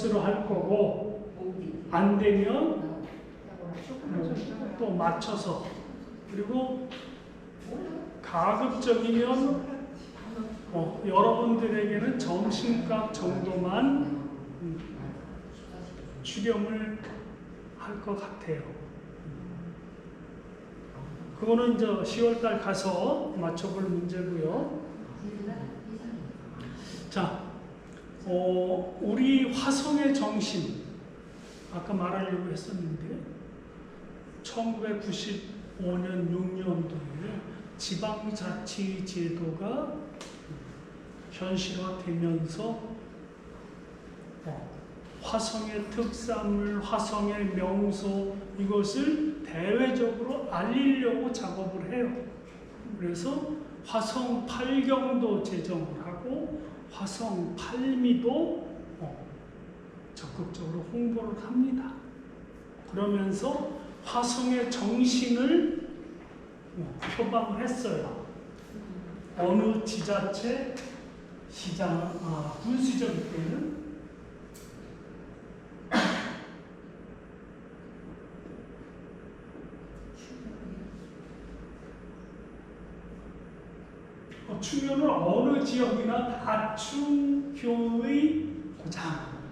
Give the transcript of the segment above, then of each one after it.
것으로 할 거고, 안 되면 또 맞춰서, 그리고 가급적이면 여러분들에게는 점심값 정도만 출연을 할 것 같아요. 그거는 이제 10월달 가서 맞춰볼 문제고요. 자, 우리 화성의 정신, 아까 말하려고 했었는데 1995년 6년도에 지방자치제도가 현실화되면서 화성의 특산물, 화성의 명소, 이것을 대외적으로 알리려고 작업을 해요. 그래서 화성 8경도 제정을 하고 화성 8미도 적극적으로 홍보를 합니다. 그러면서 화성의 정신을 표방을 했어요. 어느 지자체 시장, 군수적 때는 충효는 어느 지역이나 다충효의 고장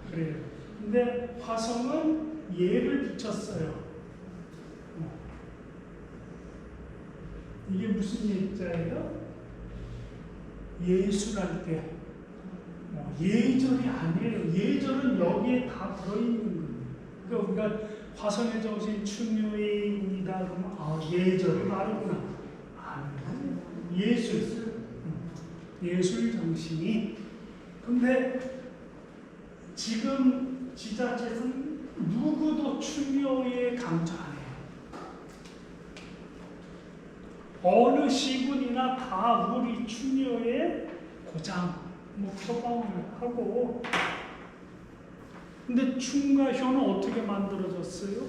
그래요. 근데 화성은 예를 붙였어요. 이게 무슨 예자예요? 예술할 때 예절이 아니에요. 예절은 여기에 다 들어있는 거예요. 그러니까 화성의 정신 충효의이다 그러면 예절이 말이구나. 예술 정신이. 근데 지금 지자체는 누구도 충효에 강조 안 해요. 어느 시군이나 다 우리 충효의 고장 표방을 하고. 근데 충과 효는 어떻게 만들어졌어요?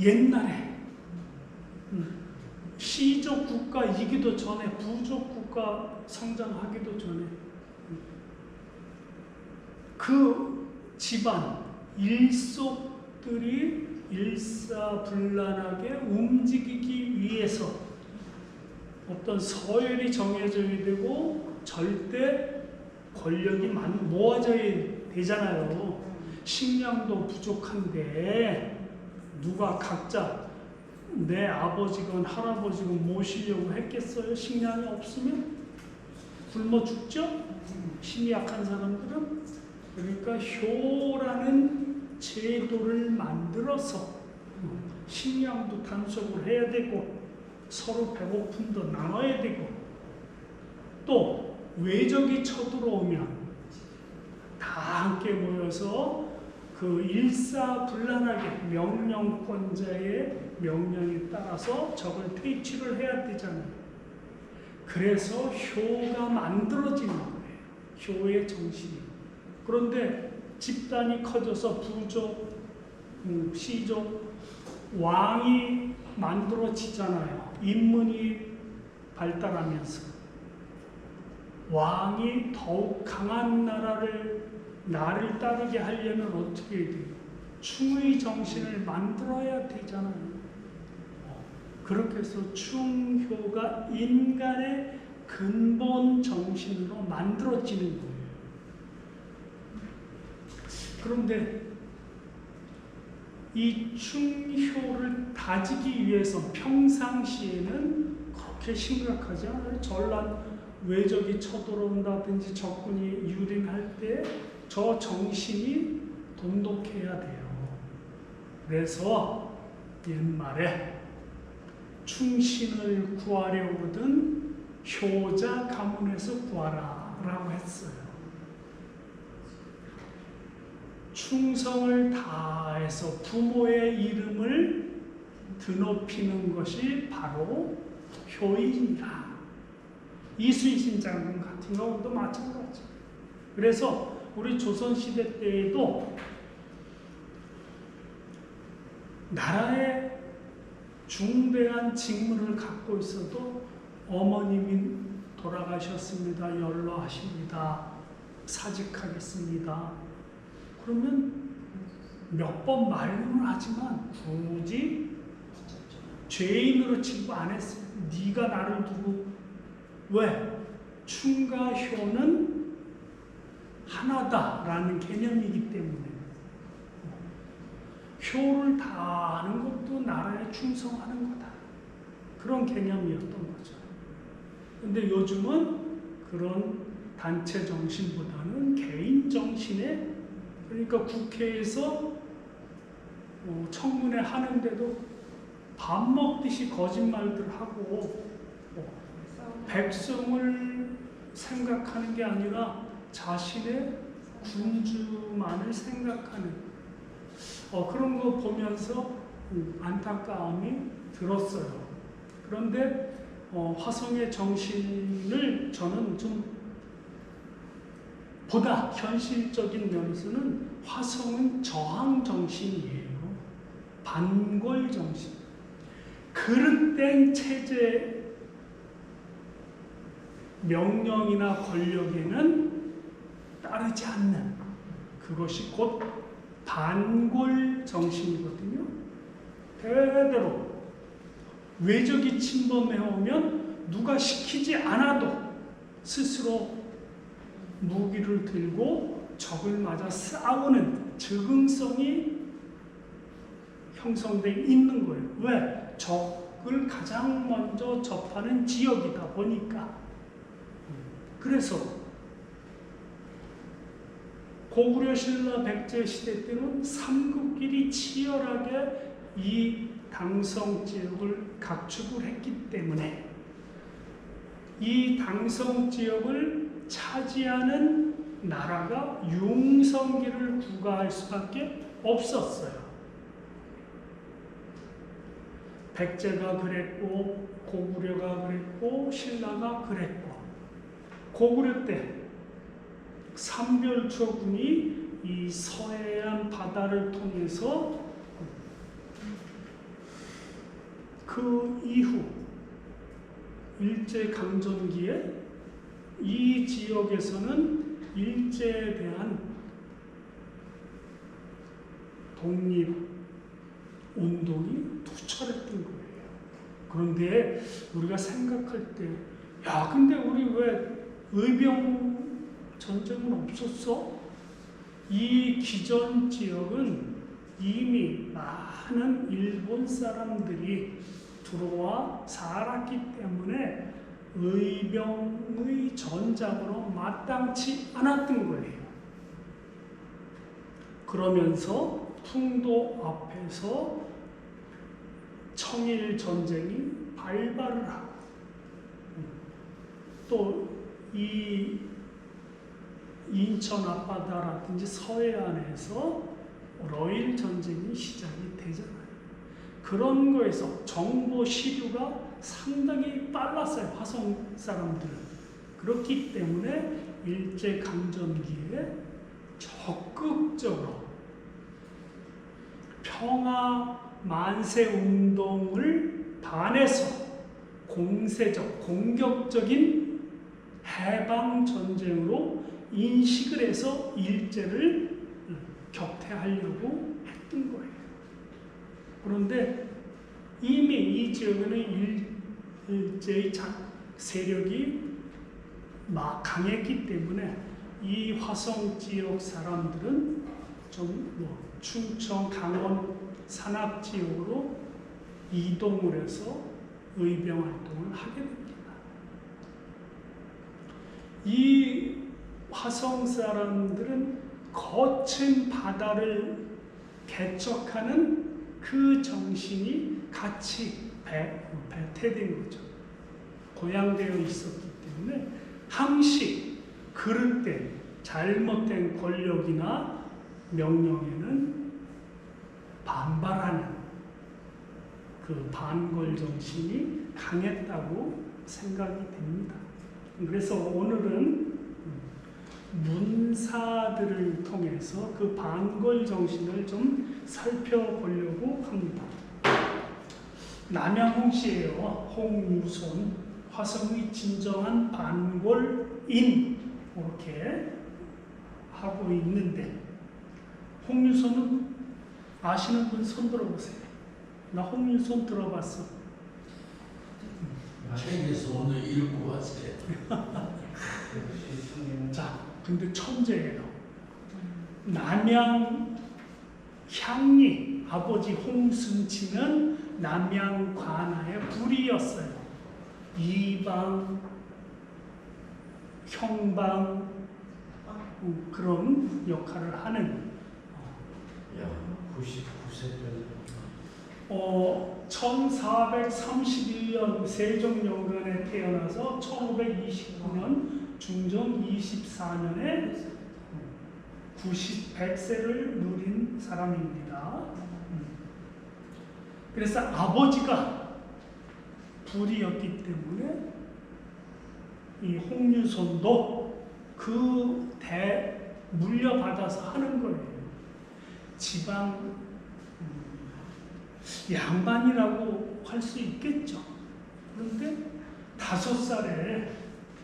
옛날에 시족 국가이기도 전에, 부족 국가 성장하기도 전에 그 집안 일속들이 일사불란하게 움직이기 위해서 어떤 서열이 정해져야 되고 절대 권력이 모아져야 되잖아요. 식량도 부족한데 누가 각자 내 아버지건 할아버지건 모시려고 했겠어요? 식량이 없으면 굶어 죽죠? 힘이 약한 사람들은. 그러니까 효라는 제도를 만들어서 식량도 단속을 해야 되고 서로 배고픔도 나눠야 되고 또 외적이 쳐들어오면 다 함께 모여서 그 일사불란하게 명령권자의 명령에 따라서 적을 퇴치를 해야 되잖아요. 그래서 효가 만들어지는 거예요. 효의 정신이. 그런데 집단이 커져서 부족, 시족, 왕이 만들어지잖아요. 인문이 발달하면서. 왕이 더욱 강한 나를 따르게 하려면 어떻게 해야 돼요? 충의 정신을 만들어야 되잖아요. 그렇게 해서 충효가 인간의 근본 정신으로 만들어지는 거예요. 그런데 이 충효를 다지기 위해서 평상시에는 그렇게 심각하지 않아요. 전란 외적이 쳐들어온다든지 적군이 유린할 때 저 정신이 돈독해야 돼요. 그래서 옛말에 충신을 구하려거든 효자 가문에서 구하라 라고 했어요. 충성을 다해서 부모의 이름을 드높이는 것이 바로 효이니라. 이순신 장군 같은 경우도 마찬가지. 그래서 우리 조선시대 때에도 나라의 중대한 직무를 갖고 있어도 어머님이 돌아가셨습니다. 연로하십니다. 사직하겠습니다. 그러면 몇 번 말로는 하지만 굳이 죄인으로 취급 안 했어요. 네가 나를 두고 왜? 충과 효는 하나다라는 개념이기 때문에 효를 다하는 것도 나라에 충성하는 거다. 그런 개념이었던 거죠. 근데 요즘은 그런 단체 정신보다는 개인 정신에, 그러니까 국회에서 청문회 하는데도 밥 먹듯이 거짓말들 하고 백성을 생각하는 게 아니라 자신의 군주만을 생각하는 그런 거 보면서 안타까움이 들었어요. 그런데 화성의 정신을 저는 좀 보다 현실적인 면에서는 화성은 저항 정신이에요. 반골 정신. 그릇된 체제 명령이나 권력에는 따르지 않는 그것이 곧 반골 정신이거든요. 대대로 외적이 침범해오면 누가 시키지 않아도 스스로 무기를 들고 적을 맞아 싸우는 적응성이 형성되어 있는 거예요. 왜? 적을 가장 먼저 접하는 지역이다 보니까. 그래서 고구려 신라 백제 시대 때는 삼국끼리 치열하게 이 당성 지역을 각축을 했기 때문에 이 당성 지역을 차지하는 나라가 융성기를 구가할 수밖에 없었어요. 백제가 그랬고 고구려가 그랬고 신라가 그랬고, 고구려 때 삼별초군이 이 서해안 바다를 통해서 그 이후 일제강점기에 이 지역에서는 일제에 대한 독립운동이 투철했던 거예요. 그런데 우리가 생각할 때, 야, 근데 우리 왜 의병 전쟁은 없었어? 이 기전 지역은 이미 많은 일본 사람들이 들어와 살았기 때문에 의병의 전장으로 마땅치 않았던 거예요. 그러면서 풍도 앞에서 청일 전쟁이 발발을 하고 또 이 인천 앞바다라든지 서해안에서 러일 전쟁이 시작이 되잖아요. 그런 거에서 정보 시류가 상당히 빨랐어요. 화성 사람들은. 그렇기 때문에 일제강점기에 적극적으로 평화 만세 운동을 반해서 공세적, 공격적인 해방 전쟁으로 인식을 해서 일제를 격퇴하려고 했던 거예요. 그런데 이미 이 지역에는 일제의 세력이 강했기 때문에 이 화성 지역 사람들은 좀 충청, 강원 산악 지역으로 이동을 해서 의병 활동을 하게 됩니다. 이 화성 사람들은 거친 바다를 개척하는 그 정신이 같이 배태된 거죠. 고양되어 있었기 때문에 항시 그릇된 잘못된 권력이나 명령에는 반발하는 그 반골 정신이 강했다고 생각이 됩니다. 그래서 오늘은 문사들을 통해서 그 반골 정신을 좀 살펴보려고 합니다. 남양홍씨예요. 홍유손, 화성의 진정한 반골인, 이렇게 하고 있는데 홍유선은 아시는 분 손 들어보세요. 나 홍유선 들어봤어. 책에서 오늘 읽고 왔어요. 자, 근데 천재예요. 남양 향리 아버지 홍순치는 남양 관아의 불이었어요. 이방, 형방 그런 역할을 하는. 야, 99세까지. 1431년 세종연간에 태어나서 1529년 중종 24년에 100세를 누린 사람입니다. 그래서 아버지가 불이었기 때문에 이 홍유선도 그 물려받아서 하는 거예요. 지방 양반이라고 할 수 있겠죠. 그런데 5살에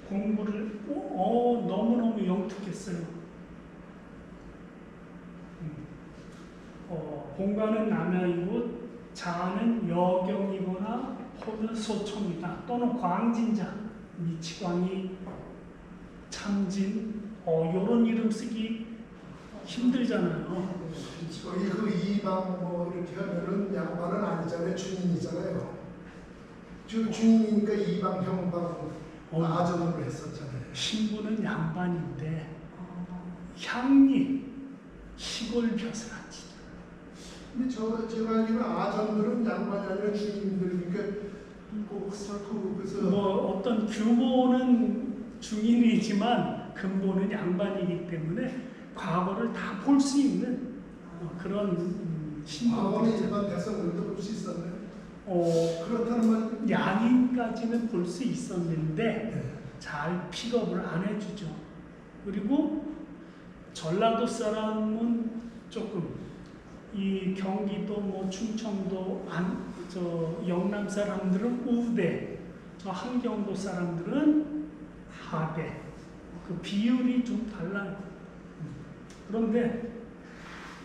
공부를 너무너무 영특했어요. 본가는 남양이고 자아는 여경이거나 혹은 소총이다 또는 광진자, 미치광이, 참진 이런 이름 쓰기 힘들잖아요. 거기 그 이방 뭐 이렇게 하면은 양반은 아니잖아요. 중인이잖아요. 중인이니까 이방 형방 아전으로 했었잖아요. 신부는 양반인데 향리 시골 벼슬아치. 근데 제가 알기로는 아전들은 양반이 아니라 중인들이니까 그래서 뭐 어떤 규모는 중인이지만 근본은 양반이기 때문에 과거를 다 볼 수 있는 그런 과거는 신부들. 일반 백성들도 볼 수 있었네요. 그렇다는 말 양인까지는 볼 수 있었는데 네. 잘 픽업을 안 해주죠. 그리고 전라도 사람은 조금 이 경기도 뭐 충청도 영남 사람들은 우대, 저 한경도 사람들은 하대. 그 비율이 좀 달라요. 그런데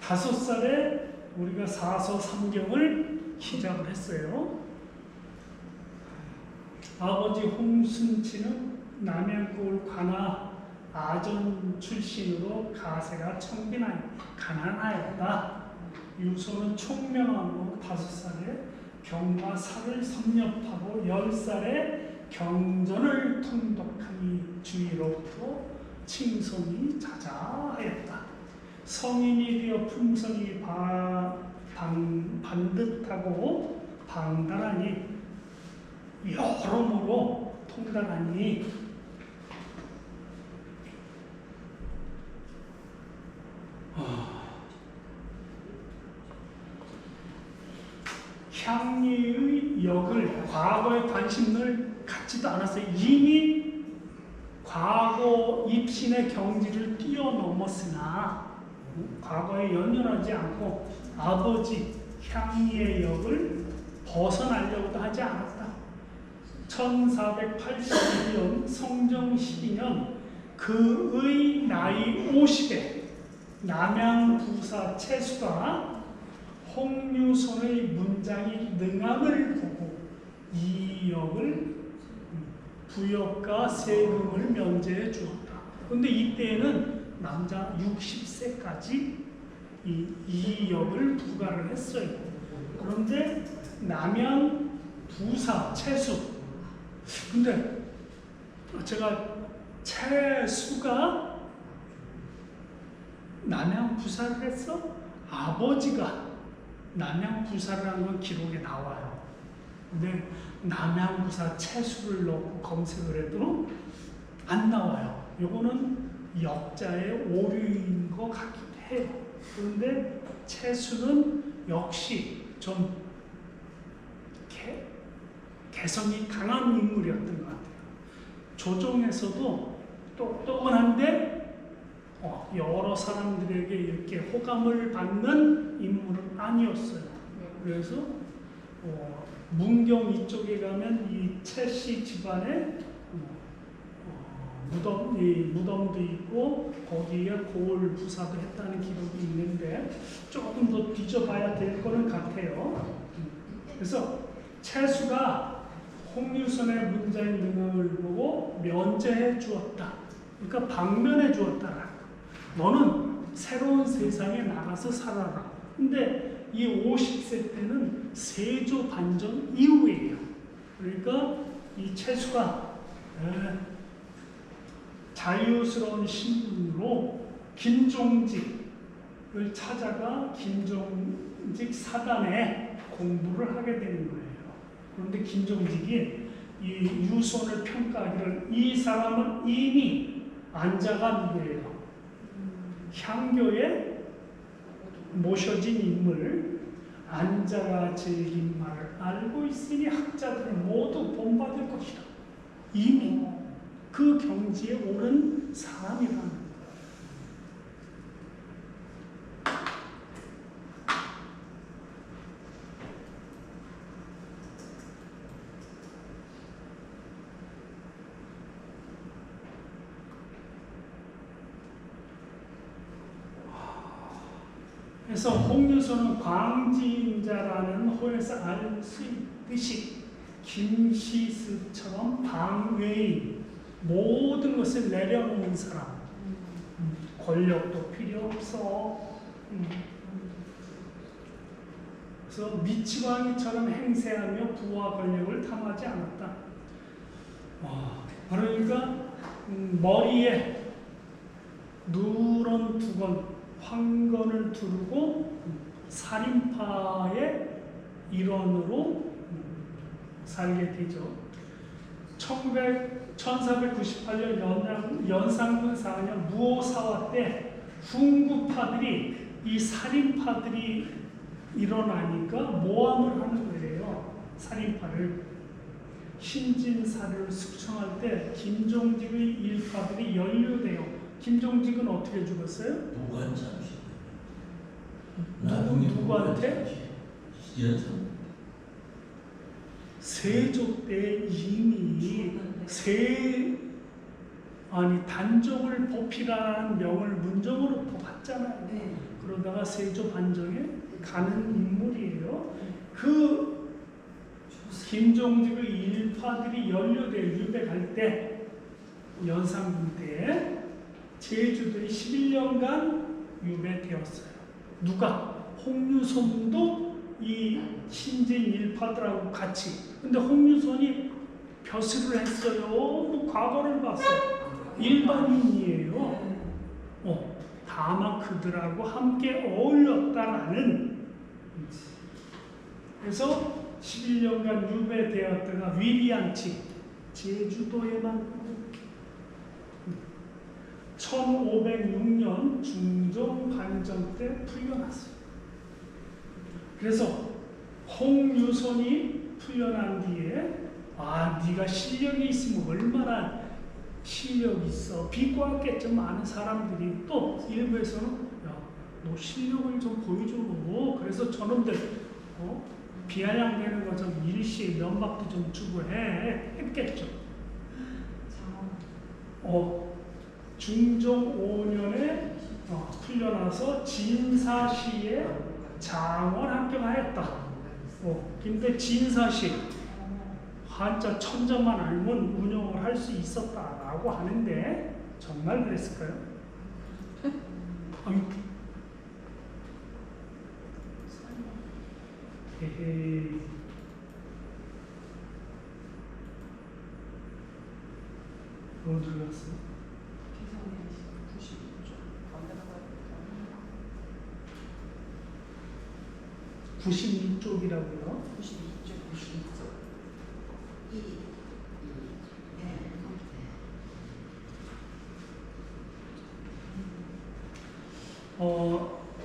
5살에 우리가 사서 삼경을 시작을 했어요. 아버지 홍순치는 남양골 관아 아전 출신으로 가세가 가난하였다. 유소는 총명하고 5살에 경과 살을 섭렵하고 10살에 경전을 통독하니 주위로부터 칭송이 자자하였다. 성인이 되어 품성이 반듯하고 방단하니 여러모로 통달하니 향리의 역을 과거에 관심을 갖지도 않았어요. 이미 과거 입신의 경지를 뛰어넘었으나 과거에 연연하지 않고 아버지 향리의 역을 벗어나려고도 하지 않았다. 1481년 성정 12년 그의 나이 50에 남양부사 채수가 홍유선의 문장이 능함을 보고 이 역을 부역과 세금을 면제해 주었다. 그런데 이때에는 남자 60세까지 이 역을 부과를 했어요. 그런데 남양 부사 채수. 근데 제가 채수가 남양 부사를 했어? 아버지가 남양 부사를 한 건 기록에 나와요. 근데 남양 부사 채수를 넣고 검색을 해도 안 나와요. 요거는 역자의 오류인 것 같기도 해요. 그런데 채수는 역시 좀 개성이 강한 인물이었던 것 같아요. 조정에서도 똑똑한데 여러 사람들에게 이렇게 호감을 받는 인물은 아니었어요. 그래서 문경 이쪽에 가면 이 채씨 집안의 무덤도 있고 거기에 고을 부사도 했다는 기록이 있는데 조금 더 뒤져봐야 될 거는 같아요. 그래서 채수가 홍유선의 문자의 능력을 보고 면제해 주었다. 그러니까 방면해 주었다. 너는 새로운 세상에 나가서 살아라. 근데 이 50세 때는 세조 반정 이후예요. 그러니까 이 채수가 자유스러운 신분으로 김종직을 찾아가 김종직 사단에 공부를 하게 되는 거예요. 그런데 김종직이 이 유손을 평가하기를 이 사람은 이미 안자가 누구예요? 향교에 모셔진 인물, 안자가 제긴 말을 알고 있으니 학자들은 모두 본받을 것이다. 이미 그 경지에 오른 사람이라는 거예요. 그래서 홍유소는 광지인자라는 호에서 알 수 있듯이 김시습처럼 방외인 모든 것을 내려놓는 사람. 권력도 필요 없어. 그래서 미치광이처럼 행세하며 부와 권력을 탐하지 않았다. 그러니까 머리에 누런 두건 황건을 두르고 살인파의 일원으로 살게 되죠. 1498년 연산군 4년 무오사화 때 훈구파들이 이 살인파들이 일어나니까 모함을 하는 거예요. 살인파를. 신진사를 숙청할 때 김종직의 일파들이 연루돼요. 김종직은 어떻게 죽었어요? 무관참시. 누구한테? 세조 때 이미 단종을 뽑히라는 명을 문정으로 뽑았잖아요. 네. 그러다가 세조 반정에 가는 인물이에요. 그 김종직의 일파들이 연루돼 유배갈 때 연산군 때 제주도에 11년간 유배되었어요. 누가? 홍유손도 이 신진 일파들하고 같이. 근데 홍유손이 벼슬을 했어요. 뭐 과거를 봤어요. 일반인이에요. 다만 그들하고 함께 어울렸다라는. 그래서 11년간 유배되었다가 위리안치 제주도에만 1506년 중종 반정 때 풀려났어요. 그래서 홍유손이 풀려난 뒤에 네가 실력이 있으면 얼마나 실력 있어. 비꼬았겠죠. 많은 사람들이. 또 일부에서는 너 실력을 좀 보여줘. 그래서 저놈들 비아냥되는 거 좀 일시에 면박도 좀 주고 했겠죠. 중종 5년에 풀려나서 진사시에 장원 합격하였다. 근데 진사시 한자 천자만 알면 운영을 할 수 있었다라고 하는데 정말 그랬을까요? 에헤이. 어디로 갔어? 96쪽이라고요? 92쪽.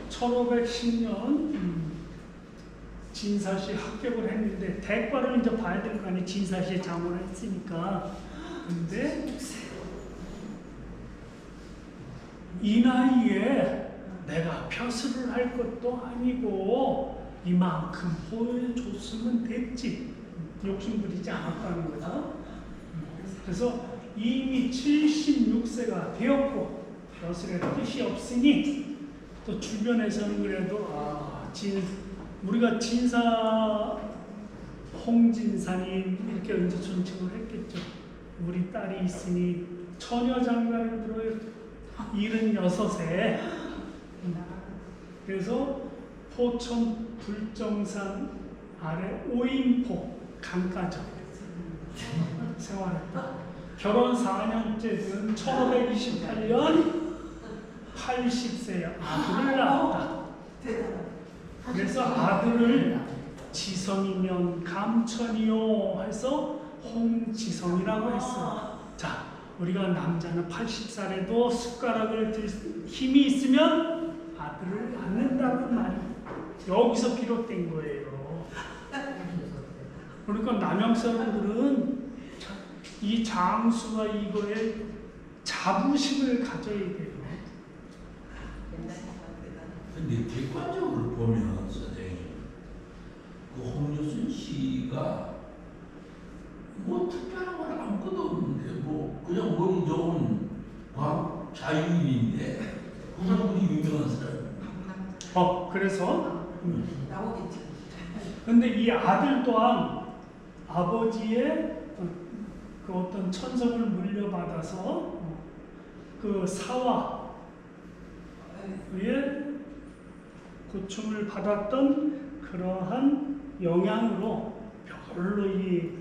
1510년 진사시에 합격을 했는데 대과를 이제 봐야 될 거 아니에요. 진사시에 장원을 했으니까. 근데 이 나이에 내가 벼슬을 할 것도 아니고 이만큼 보여줬으면 됐지. 욕심 부리지 않았다는 거죠. 그래서 이미 76세가 되었고 벼슬에 뜻이 없으니 또 주변에서는 그래도 우리가 진사 홍진사님 이렇게 이제 존칭을 했겠죠. 우리 딸이 있으니 처녀 장가를 들어요. 76세. 그래서 포천 불정산 아래 오인포 강가정 생활했다. 결혼 4년째 된 1528년 80세에 아들을 낳았다. 그래서 아들을 지성이면 감천이요 해서 홍지성이라고 했어요. 자, 우리가 남자는 80살에도 숟가락을 들 힘이 있으면 아들을 낳는다는 말이 여기서 비롯된 거예요. 그러니까 남양 사람들은 이 장수가 이거에 자부심을 가져야 돼요. 근데 객관적으로 보면 선생님, 그 홍유순 씨가 뭐 특별한 건 아무것도 없는데 뭐 그냥 머리 좋은 과학 자유인인데 그분이 유명한 사람. 그래서 나오겠죠. 근데 이 아들 또한 아버지의 그 어떤 천성을 물려받아서 그 사화의 고충을 받았던 그러한 영향으로 별로 이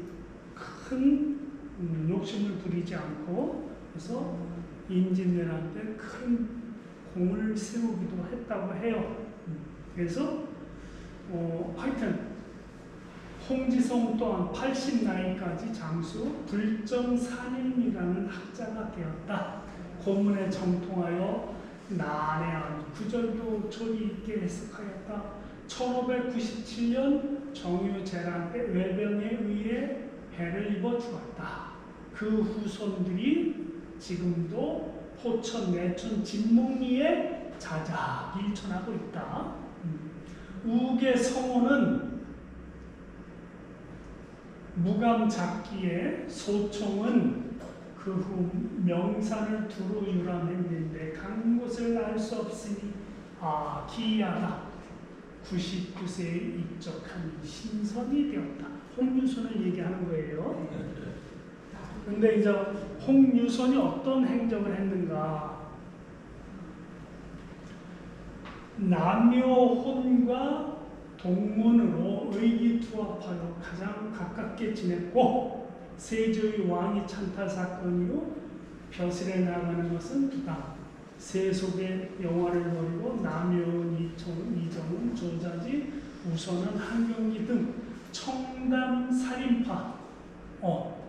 큰 욕심을 부리지 않고 그래서 임진왜란때 큰 공을 세우기도 했다고 해요. 그래서 하여튼 홍지성 또한 80 나이까지 장수 불정산인이라는 학자가 되었다. 고문에 정통하여 난해한 구절도 조리 있게 해석하였다. 1597년 정유재란 때 외병에 의해 해를 입어 죽었다. 그 후손들이 지금도 포천 내천 진목리에 자작 일천하고 있다. 우계 성호는 무감잡기에 소총은 그 후 명산을 두루 유람했는데 간 곳을 알 수 없으니 기이하다. 99세에 입적한 신선이 되었다. 홍유선을 얘기하는 거예요. 근데 이제 홍유선이 어떤 행적을 했는가? 남묘혼과 동문으로 의기투합하여 가장 가깝게 지냈고 세조의 왕위 찬탈 사건으로 벼슬에 나가는 것은 부당. 세속의 영화를 버리고 남여운 이정은 조자지 우선은 한경기 등 청담 살인파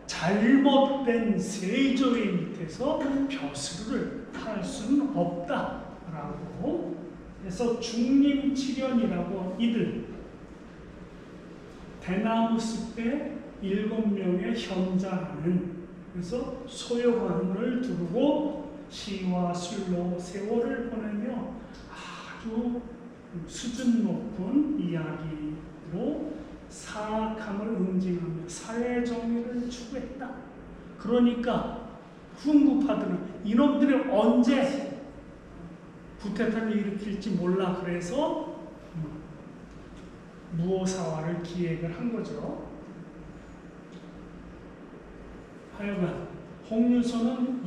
잘못된 세조의 밑에서 벼슬을 할 수는 없다라고 해서 중림칠연이라고 이들 대나무 숲에 7명의 현자라는 그래서 소요관을 두르고 시와 술로 세월을 보내며 아주 수준 높은 이야기로 사악함을 응징하며 사회정의를 추구했다. 그러니까 훈구파들은 이놈들이 언제 구태타를 일으킬지 몰라 그래서 무오사화를 기획을 한 거죠. 하여간 홍유선은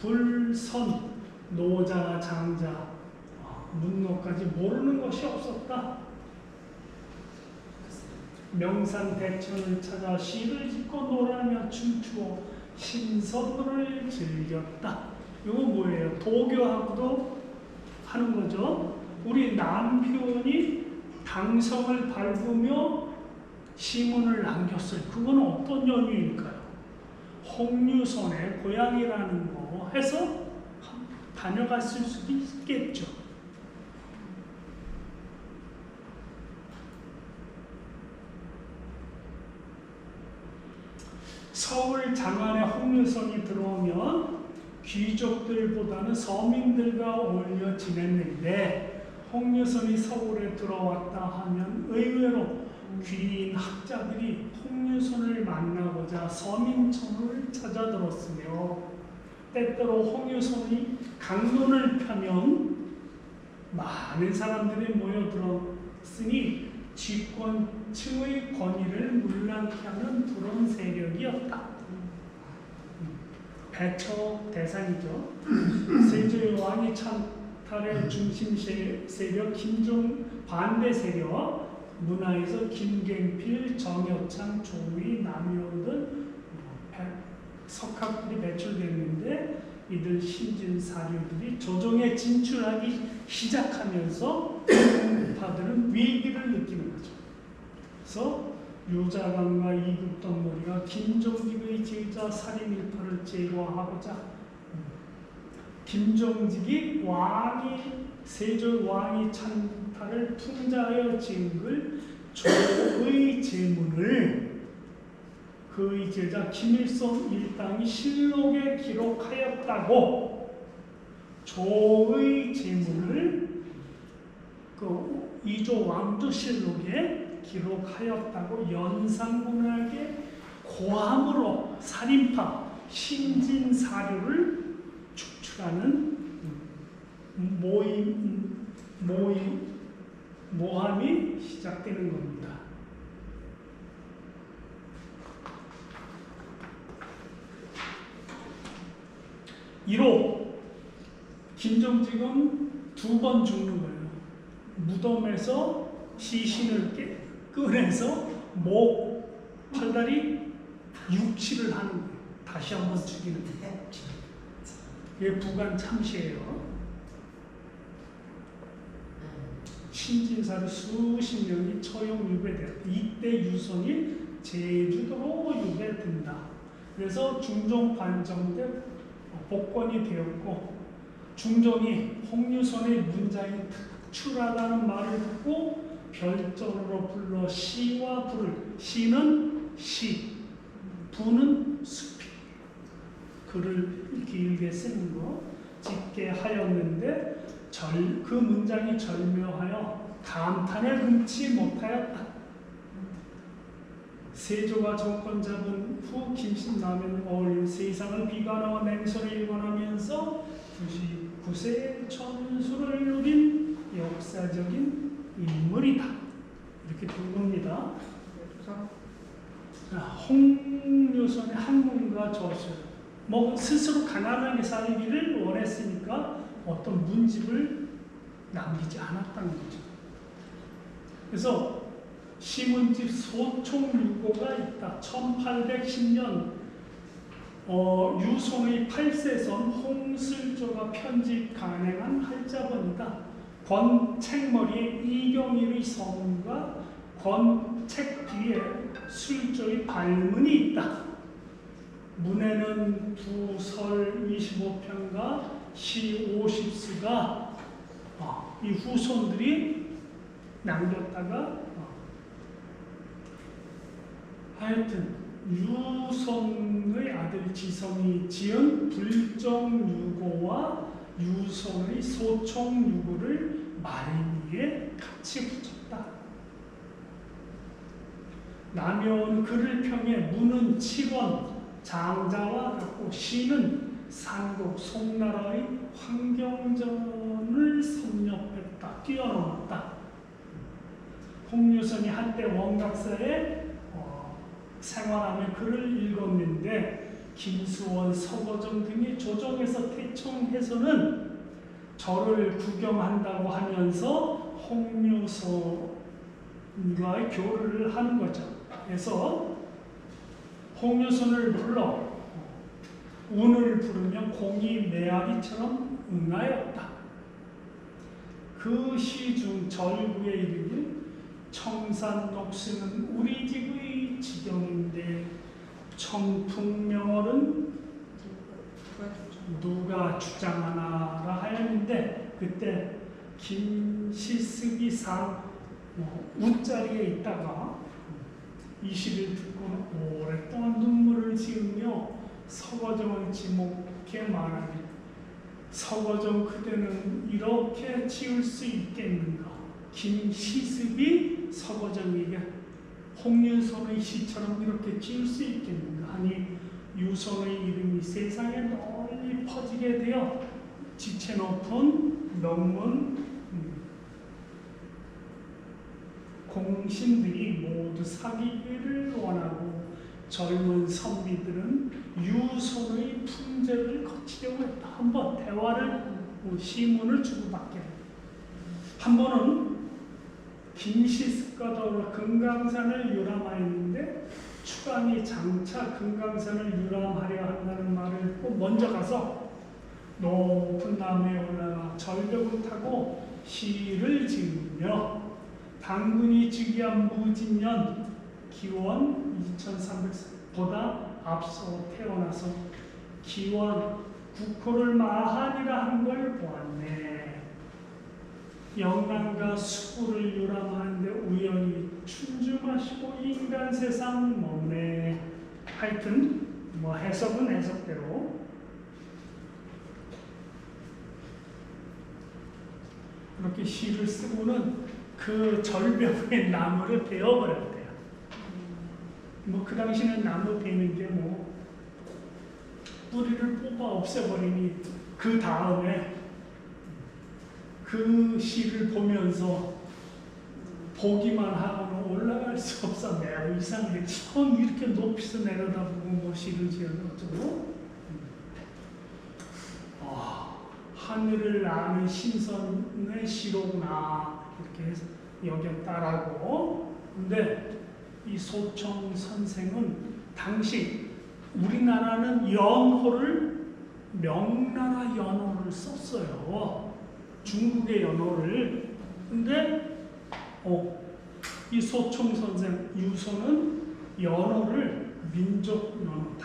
유불선 노자 장자 문노까지 모르는 것이 없었다. 명산 대천을 찾아 시를 짓고 노라며 춤추어 신선을 즐겼다. 이거 뭐예요? 도교하고도 하는 거죠. 우리 남편이 당성을 밟으며 시문을 남겼어요. 그건 어떤 연유일까요? 홍유선의 고향이라는 거 해서 다녀갔을 수도 있겠죠. 서울 장안에 홍유선이 들어오면 귀족들보다는 서민들과 어울려 지냈는데 홍유선이 서울에 들어왔다 하면 의외로 귀인 학자들이 홍유선을 만나고자 서민촌을 찾아들었으며 때때로 홍유선이 강론을 펴면 많은 사람들이 모여들었으니 집권층의 권위를 물랑케 하는 그런 세력이었다. 배처 대상이죠. 세조의 왕위 찬탈의 중심 세력 김종 반대 세력, 문화에서 김갱필, 정여창, 조의, 남효 등 석학들이 배출됐는데 이들 신진사류들이 조정에 진출하기 시작하면서 파들은 위기를 느끼는 거죠. 그래서 유자강과 이국동머리가 김종직의 제자 살인일파를 제거하고자 김종직이 세조 왕위 찬탈을 풍자하여 지은 조의 제문을 그의 제자 김일성 일당이 실록에 기록하였다고 조의 제문을 그 이조 왕조실록에 기록하였다고 연산군에게 고함으로 살인파 신진사류를 축출하는 모함이 시작되는 겁니다. 이로 김종직은 2번 죽는 거예요. 무덤에서 시신을 꺼내서 목, 팔다리 육치를 하는 거예요. 다시 한번 죽이는 거예요. 이게 부관 참시예요. 신진사를 수십 명이 처형 유배되었다. 이때 유선이 제주도로 유배된다. 그래서 중종 관정 때 복권이 되었고 중종이 홍유선의 문장이 특출하다는 말을 듣고 별전으로 불러 시와 부를, 시는 시, 부는 숲이 글을 길게 쓰는 거 짓게 하였는데 그 문장이 절묘하여 감탄을 금치 못하였다. 세조가 정권 잡은 후 김신라면 어울린 세상을 비관하고 냉소를 일관하면서 99세의 천수를 누린 역사적인 인물이다. 이렇게 된 겁니다. 홍유선의 학문과 저술, 스스로 가난하게 살기를 원했으니까 어떤 문집을 남기지 않았다는 거죠. 그래서 시문집 소총유고가 있다. 1810년 유송의 8세선 홍슬조가 편집 간행한 활자본이다. 권책머리에 이경일의 서문과 권책 뒤에 술조의 발문이 있다. 문에는 부설 25편과 시 50수가 이 후손들이 남겼다가 하여튼 유손의 아들 지성이 지은 불정유고와 유손의 소총유고를 말 위에 같이 붙였다. 남여온 글을 평해 문은 7원, 장자와 같고 시는 삼국 송나라의 환경전을 섭렵했다. 뛰어넘었다. 홍유선이 한때 원각사에 생활하며 글을 읽었는데 김수원, 서거정 등이 조정에서 태청해서는 저를 구경한다고 하면서 홍유선과의 교류를 하는 거죠. 그래서 홍유선을 불러 운을 부르며 공이 메아리처럼 응하였다. 그 시 중 절구에 이르길 청산 녹수는 우리 집의 지경인데 청풍명월은 누가 주장하나라 하였는데 그때 김시습이상 웃자리에 있다가 20일 듣고 오랫동안 눈물을 지으며 서거정을 지목해 말하니 서거정 그대는 이렇게 지을 수 있겠는가. 김시습이 서거정에게 홍유선의 시처럼 이렇게 지을 수 있겠는가 하니 유선의 이름이 세상에 널리 퍼지게 되어 지체 높은 명문 공신들이 모두 사귀기를 원하고 젊은 선비들은 유선의 풍제를 거치려고 했다. 한번 대화를 시문을 주고받게. 한 번은 김시습과 더불어 금강산을 유람하였는데 추강이 장차 금강산을 유람하려 한다는 말을 듣고 먼저 가서 높은 나무에 올라가 절벽을 타고 시를 지으며 당군이 즉위한 무진년 기원 2300보다 앞서 태어나서 기원 국호를 마한이라 한 걸 보았네. 영랑과 수구를 유람하는데 우연히 춘주 마시고 인간 세상 머무네. 하여튼 뭐 해석은 해석대로 그렇게 시를 쓰고는 그 절벽의 나무를 베어버렸대요. 뭐 그 당시는 나무 베는 게 뭐 뿌리를 뽑아 없애버리니 그 다음에 그 시를 보면서 보기만 하고는 올라갈 수 없어. 매우 이상해. 처음 이렇게 높이서 내려다보고 뭐 시를 지어서 어쩌고 하늘을 아는 신선의 시로구나 이렇게 해서 여겼다라고. 근데 이 소청 선생은 당시 우리나라는 연호를 명나라 연호를 썼어요. 중국의 연호를. 근데 이 소청 선생 유소는 연호를 민족 연호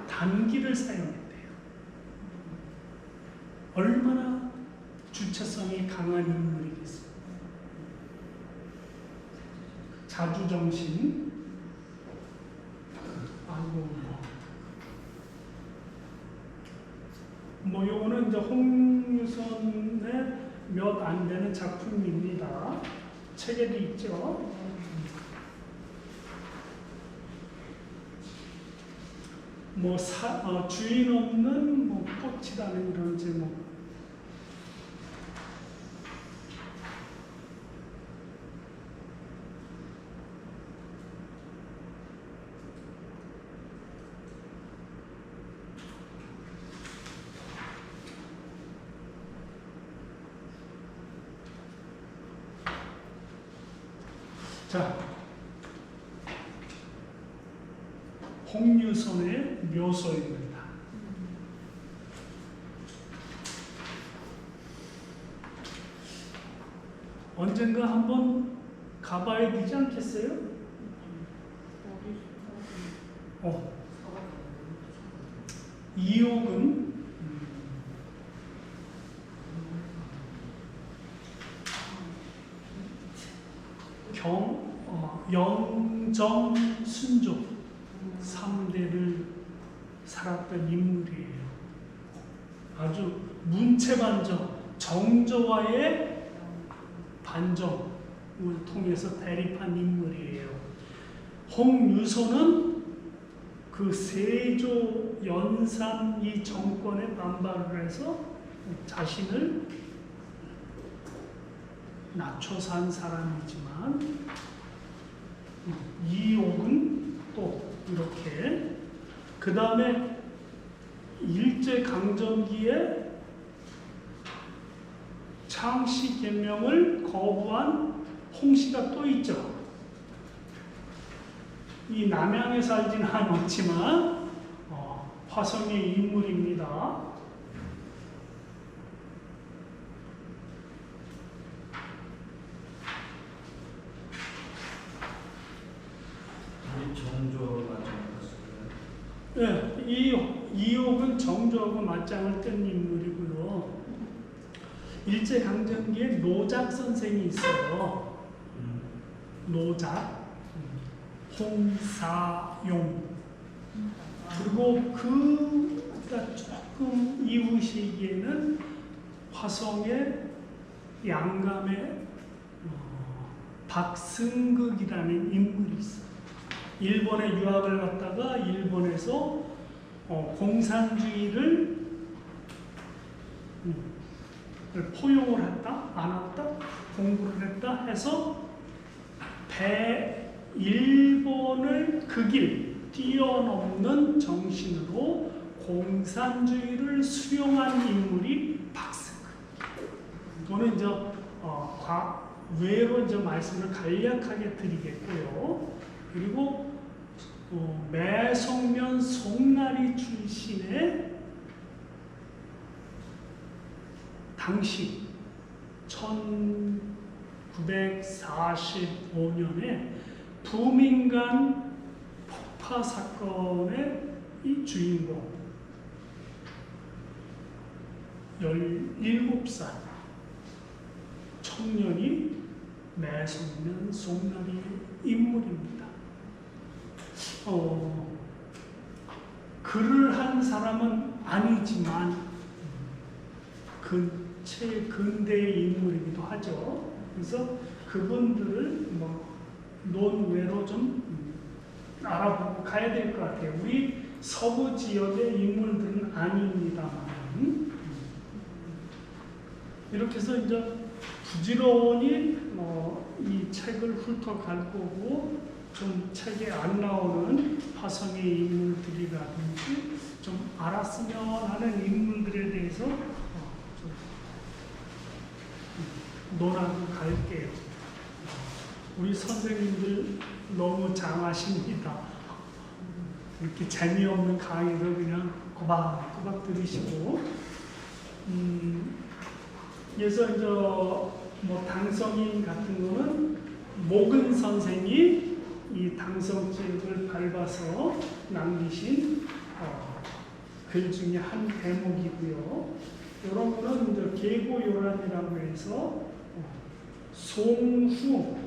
단기를 사용했대요. 얼마나 주체성이 강한 인물이겠어요. 자주정신. 아이고 뭐 요거는 이제 홍유선의 몇 안 되는 작품입니다. 책에도 있죠. 뭐 주인 없는 뭐 꽃이라는 이런 제목. 자, 홍유선의 묘소입니다. 언젠가 한번 가봐야 되지 않겠어요? 이옥은 영정, 순종 3대를 살았던 인물이에요. 아주 문체반정, 정조와의 반정을 통해서 대립한 인물이에요. 홍유소는 그 세조 연산 이 정권에 반발을 해서 자신을 낮춰 산 사람이지만 이옥은 또 이렇게 그 다음에 일제강점기에 창씨 개명을 거부한 홍씨가 또 있죠. 이 남양에 살지는 않았지만 화성의 인물입니다. 정조가 네, 이옥은 정조하고 맞짱을 뜬 인물이고요. 일제강점기에 노작 선생이 있어요. 노작, 홍사용. 그리고 그가 조금 이후 시기에는 화성의 양감의 박승극이라는 인물이 있어요. 일본에 유학을 갔다가 일본에서 공산주의를 포용을 했다, 안 했다, 공부를 했다 해서 일본을 그 길 뛰어넘는 정신으로 공산주의를 수용한 인물이 박승극. 오늘 이제 외로 이제 말씀을 간략하게 드리겠고요. 그리고 매송면 송나리 출신의 당시 1945년에 부민간 폭파 사건의 이 주인공 17살 청년이 매송면 송나리의 인물입니다. 글을 한 사람은 아니지만 최근대의 인물이기도 하죠. 그래서 그분들을 논외로 좀 알아보고 가야 될 것 같아요. 우리 서부 지역의 인물들은 아닙니다만 이렇게 해서 이제 부지런히 이 책을 훑어갈 거고 좀 책에 안 나오는 화성의 인물들이라든지 좀 알았으면 하는 인물들에 대해서 좀 논하고 갈게요. 우리 선생님들 너무 장하십니다. 이렇게 재미없는 강의를 그냥 꼬박꼬박 들으시고 그래서 이제 당성인 같은 거는 목은 선생이 이 당성책을 밟아서 남기신 글 중에 한 대목이고요. 이런 거는 이제 계고요란이라고 해서 송후.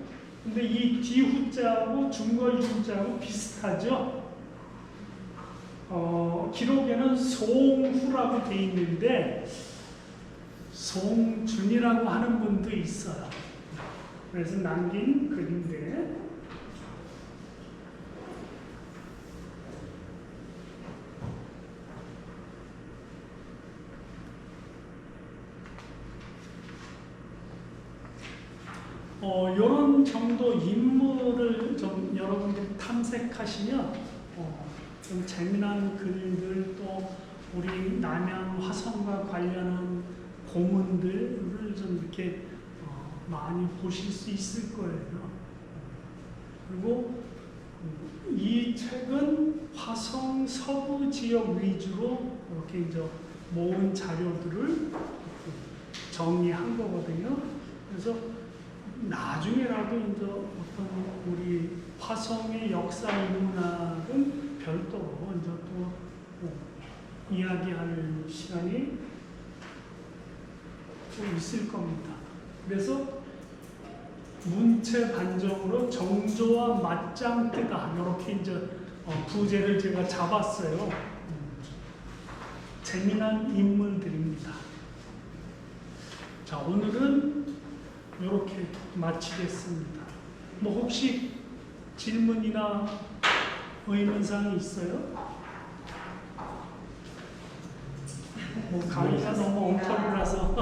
근데 이 뒤후자하고 중거유자하고 비슷하죠. 기록에는 송후라고 돼 있는데 송준이라고 하는 분도 있어요. 그래서 남긴 글인데 이런 정도 인물을 좀 여러분들이 탐색하시면 좀 재미난 글들 또 우리 남양 화성과 관련한 고문들을 좀 이렇게 많이 보실 수 있을 거예요. 그리고 이 책은 화성 서부 지역 위주로 이렇게 이제 모은 자료들을 정리한 거거든요. 그래서 나중에라도 이제 어떤 우리 화성의 역사 인문학은 별도로 이제 또 이야기할 시간이 좀 있을 겁니다. 그래서 문체 반정으로 정조와 맞짱 뜨다 이렇게 이제 부제를 제가 잡았어요. 재미난 인물들입니다. 자, 오늘은 이렇게 마치겠습니다. 혹시 질문이나 의문사항이 있어요? 강의가 너무 엉터리라서